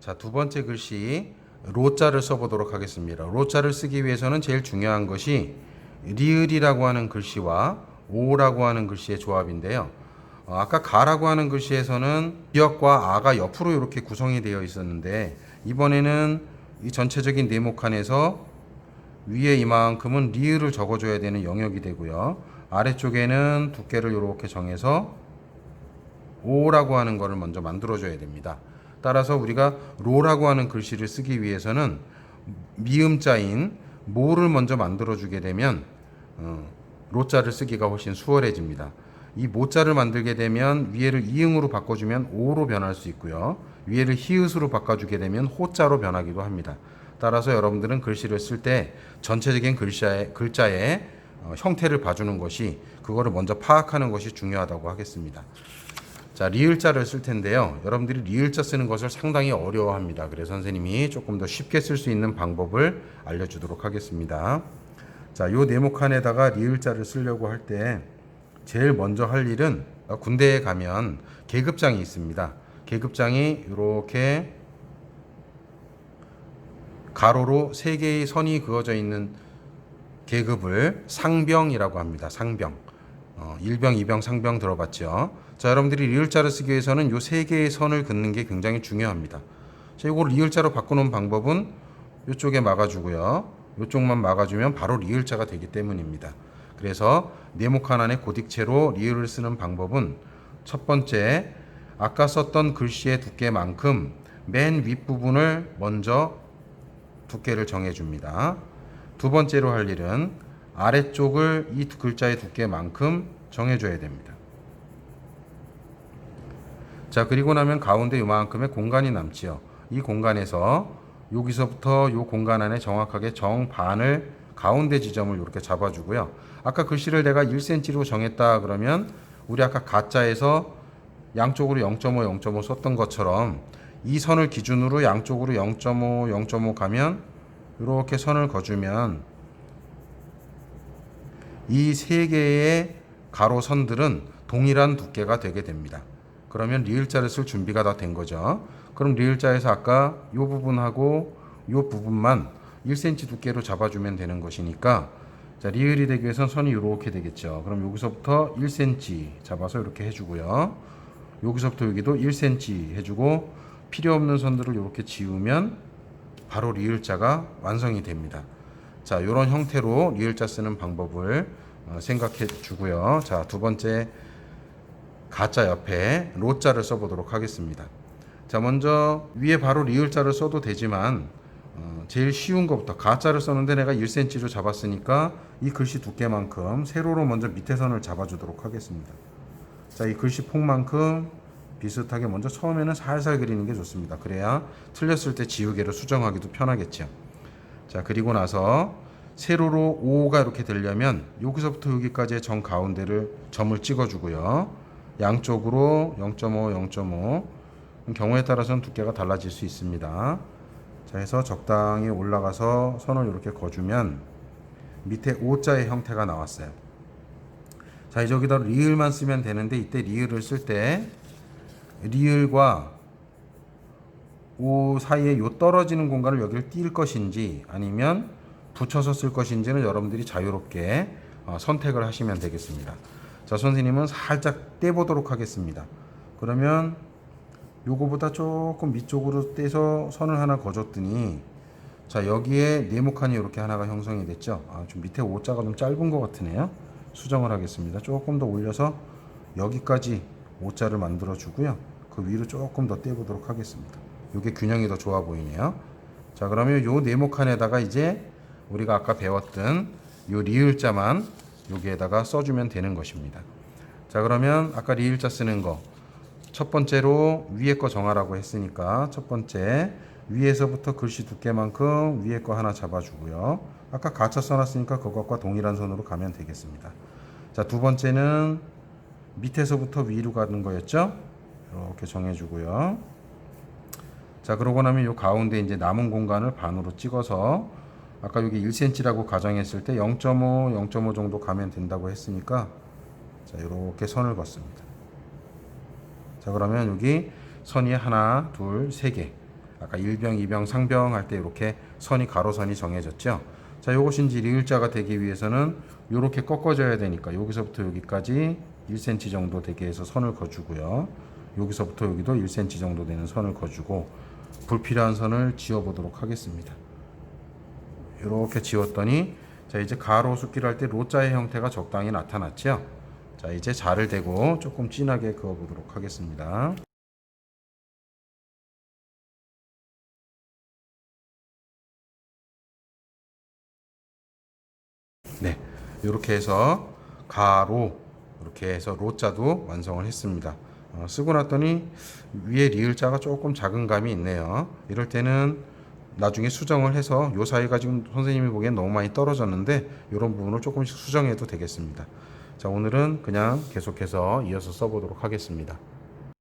자, 두 번째 글씨 로자를 써보도록 하겠습니다. 로자를 쓰기 위해서는 제일 중요한 것이 리을이라고 하는 글씨와 오라고 하는 글씨의 조합인데요. 아까 가라고 하는 글씨에서는 기역과 아가 옆으로 이렇게 구성이 되어 있었는데, 이번에는 이 전체적인 네모칸에서 위에 이만큼은 리을을 적어줘야 되는 영역이 되고요. 아래쪽에는 두께를 이렇게 정해서 오라고 하는 것을 먼저 만들어줘야 됩니다. 따라서 우리가 로라고 하는 글씨를 쓰기 위해서는 미음자인 모를 먼저 만들어주게 되면 로자를 쓰기가 훨씬 수월해집니다. 이 모자를 만들게 되면 위에를 이응으로 바꿔주면 오로 변할 수 있고요. 위에를 히읗으로 바꿔주게 되면 호자로 변하기도 합니다. 따라서 여러분들은 글씨를 쓸 때 전체적인 글자의 형태를 봐주는 것이, 그거를 먼저 파악하는 것이 중요하다고 하겠습니다. 자, 리을자를 쓸 텐데요. 여러분들이 리을자 쓰는 것을 상당히 어려워합니다. 그래서 선생님이 조금 더 쉽게 쓸 수 있는 방법을 알려주도록 하겠습니다. 자, 요 네모칸에다가 리을자를 쓰려고 할 때 제일 먼저 할 일은, 군대에 가면 계급장이 있습니다. 계급장이 이렇게 가로로 3개의 선이 그어져 있는 계급을 상병이라고 합니다. 상병. 1병, 2병, 상병 들어봤죠? 자, 여러분들이 리을자를 쓰기 위해서는 요 3개의 선을 긋는 게 굉장히 중요합니다. 자, 이걸 리을자로 바꾸는 방법은 이쪽에 막아주고요. 이쪽만 막아주면 바로 리을자가 되기 때문입니다. 그래서 네모칸 안에 고딕체로 리을을 쓰는 방법은, 첫 번째, 아까 썼던 글씨의 두께만큼 맨 윗부분을 먼저 두께를 정해줍니다. 두 번째로 할 일은 아래쪽을 이 글자의 두께만큼 정해줘야 됩니다. 자, 그리고 나면 가운데 요만큼의 공간이 남지요. 이 공간에서 여기서부터 요 공간 안에 정확하게 정반을, 가운데 지점을 이렇게 잡아주고요. 아까 글씨를 내가 1cm로 정했다 그러면 우리 아까 가짜에서 양쪽으로 0.5, 0.5 썼던 것처럼 이 선을 기준으로 양쪽으로 0.5, 0.5 가면 이렇게 선을 그어주면 이 3개의 가로선들은 동일한 두께가 되게 됩니다. 그러면 리을자를 쓸 준비가 다 된 거죠. 그럼 리을자에서 아까 이 부분하고 이 부분만 1cm 두께로 잡아주면 되는 것이니까, 자, 리을이 되기 위해서는 선이 이렇게 되겠죠. 그럼 여기서부터 1cm 잡아서 이렇게 해주고요. 여기서부터 여기도 1cm 해주고 필요 없는 선들을 이렇게 지우면 바로 리을자가 완성이 됩니다. 자, 이런 형태로 리을자 쓰는 방법을 생각해 주고요. 자, 두 번째 가짜 옆에 로자를 써보도록 하겠습니다. 자, 먼저 위에 바로 리을자를 써도 되지만 제일 쉬운 것부터, 가짜를 썼는데 내가 1cm로 잡았으니까 이 글씨 두께만큼 세로로 먼저 밑에 선을 잡아주도록 하겠습니다. 자, 이 글씨 폭만큼 비슷하게 먼저 처음에는 살살 그리는 게 좋습니다. 그래야 틀렸을 때 지우개로 수정하기도 편하겠죠. 자, 그리고 나서 세로로 5가 이렇게 되려면 여기서부터 여기까지의 정 가운데를 점을 찍어주고요. 양쪽으로 0.5, 0.5. 경우에 따라서는 두께가 달라질 수 있습니다. 자, 해서 적당히 올라가서 선을 이렇게 그어주면 밑에 O자의 형태가 나왔어요. 자, 이제 여기다 리을만 쓰면 되는데, 이때 리을을 쓸 때 리을과 O 사이에 요 떨어지는 공간을 여기를 띄울 것인지 아니면 붙여서 쓸 것인지는 여러분들이 자유롭게 선택을 하시면 되겠습니다. 자, 선생님은 살짝 떼보도록 하겠습니다. 그러면 요거보다 조금 밑쪽으로 떼서 선을 하나 그어줬더니, 자, 여기에 네모칸이 이렇게 하나가 형성이 됐죠. 좀 밑에 O자가 좀 짧은 것 같으네요. 수정을 하겠습니다. 조금 더 올려서 여기까지 O자를 만들어 주고요. 그 위로 조금 더 떼보도록 하겠습니다. 이게 균형이 더 좋아 보이네요. 자, 그러면 요 네모칸에다가 이제 우리가 아까 배웠던 요 리을자만 여기에다가 써주면 되는 것입니다. 자, 그러면 아까 리을자 쓰는 거, 첫 번째로 위에 거 정하라고 했으니까 첫 번째 위에서부터 글씨 두께만큼 위에 거 하나 잡아주고요. 아까 가짜 써놨으니까 그것과 동일한 선으로 가면 되겠습니다. 자, 두 번째는 밑에서부터 위로 가는 거였죠. 이렇게 정해주고요. 자, 그러고 나면 요 가운데 이제 남은 공간을 반으로 찍어서 아까 여기 1cm라고 가정했을 때 0.5, 0.5 정도 가면 된다고 했으니까, 자, 이렇게 선을 걷습니다. 자, 그러면 여기 선 위에 하나, 둘, 세 개. 아까 일병, 이병, 상병 할 때 이렇게 선이 가로선이 정해졌죠. 자, 요것이 이제 리을자가 되기 위해서는 이렇게 꺾어져야 되니까 여기서부터 여기까지 1cm 정도 되게 해서 선을 그어주고요. 여기서부터 여기도 1cm 정도 되는 선을 그어주고 불필요한 선을 지워보도록 하겠습니다. 이렇게 지웠더니 자, 이제 가로수기를 할 때 로자의 형태가 적당히 나타났죠. 자, 이제 자를 대고 조금 진하게 그어보도록 하겠습니다. 네, 이렇게 해서 가로 이렇게 해서 로자도 완성을 했습니다. 쓰고 났더니 위에 리을자가 조금 작은 감이 있네요. 이럴 때는 나중에 수정을 해서 요 사이가 지금 선생님이 보기엔 너무 많이 떨어졌는데 이런 부분을 조금씩 수정해도 되겠습니다. 자, 오늘은 그냥 계속해서 이어서 써보도록 하겠습니다.